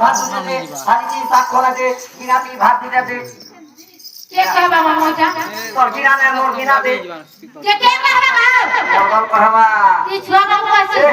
ভাত দিতে হালিজি শাক করাতে বিনাতি ভাত দিতে কে খাবা মামা তোর বিনানে মোর বিনাতে কে খাবা বল করাবা কি ছুয়া বাবু আছে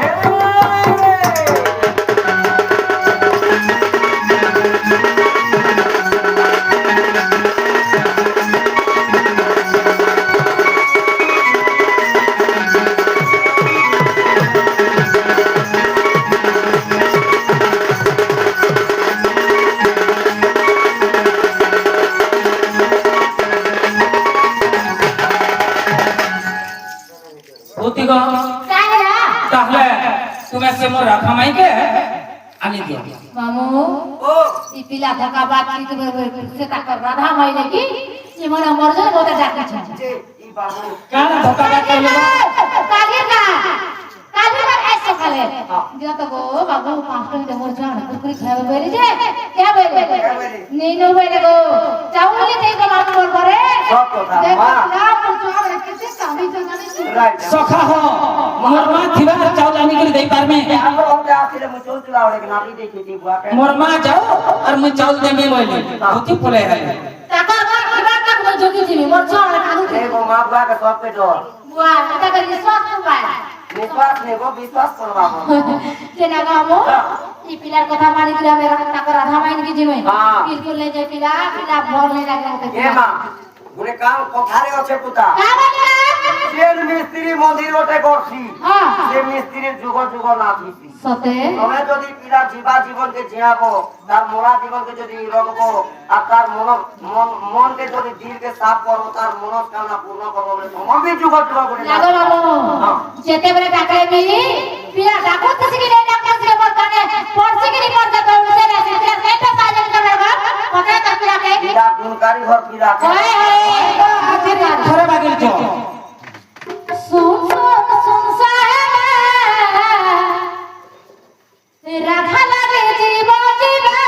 তাহলে তুমি সে মোর রাখা মাইকে আনি দিও মামু ও ই পিলা ধকা বাত কি তুমি সে তাক রাধা মাই নাকি ই মনে মরজন বলতে ডাকিছে যে ই বাবু কেন ধকা বাত করলো কালিকা আই সকালে দিও তো গো বাবু 5 মিনিট মরজন কুকুরি খাবে বেরি যে কে বেরি নেই নো বেরি গো চাউলি দেই গো মামু বল করে সব কথা মা না পুচু আমরা কেতে কামি তো জানি রাইট সখা হ মোর মা থিবা চাউল আনি করে দেই পারমে আমরা ওতে আসলে মুই চলছিলা ওরে নাতি দেখি বুয়াকে মোর মা যাও আর মুই চাউল দেমে বইলি বুতি পড়ে গেল টাকা কিবা টাকা মই যোগি দিবি মরজন কানু এই গো মা বুয়াকে সব পে ডর বুয়া টাকা করে বিশ্বাস করবা বিশ্বাস নেই গো বিশ্বাস করবা কেনা গামো ই পিলার কথা মানি দিলে আমি টাকা রাধা মাইন কি জিমে বিলকুল লে যে পিলা ভর লে লাগে এ মা গুরে কাম কথারে আছে পুতা কা বলি যে মিস্ত্রি মন্দির ওটে করছি হ্যাঁ সে মিস্ত্রির যুগ যুগ না থিছি সতে তুমি যদি পিলা জীবনকে জিয়াবো তার মোরা জীবনকে যদি রাখবো আর তার মনকে যদি দিলকে সাফ করবো তার মনস্কামনা পূর্ণ করবো বলে তোমাকে যুগ যুগ করে লাগো বাবু যেতে বলে ডাকাই মি পিলা ডাকো তসি কি ডাকো সে বলতানে পড়ছে কি পড়ছে তো উঠে গেছে পিলা কেটে সাজন করে গো কথা তো পিলা কে পিলা গুণকারী ঘর পিলা ওই ঘরে বাগিল চো सुन सुन साहेब राधा लगे जीवा जीवा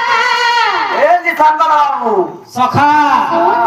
ए जी सांबा बाबू সখা सुन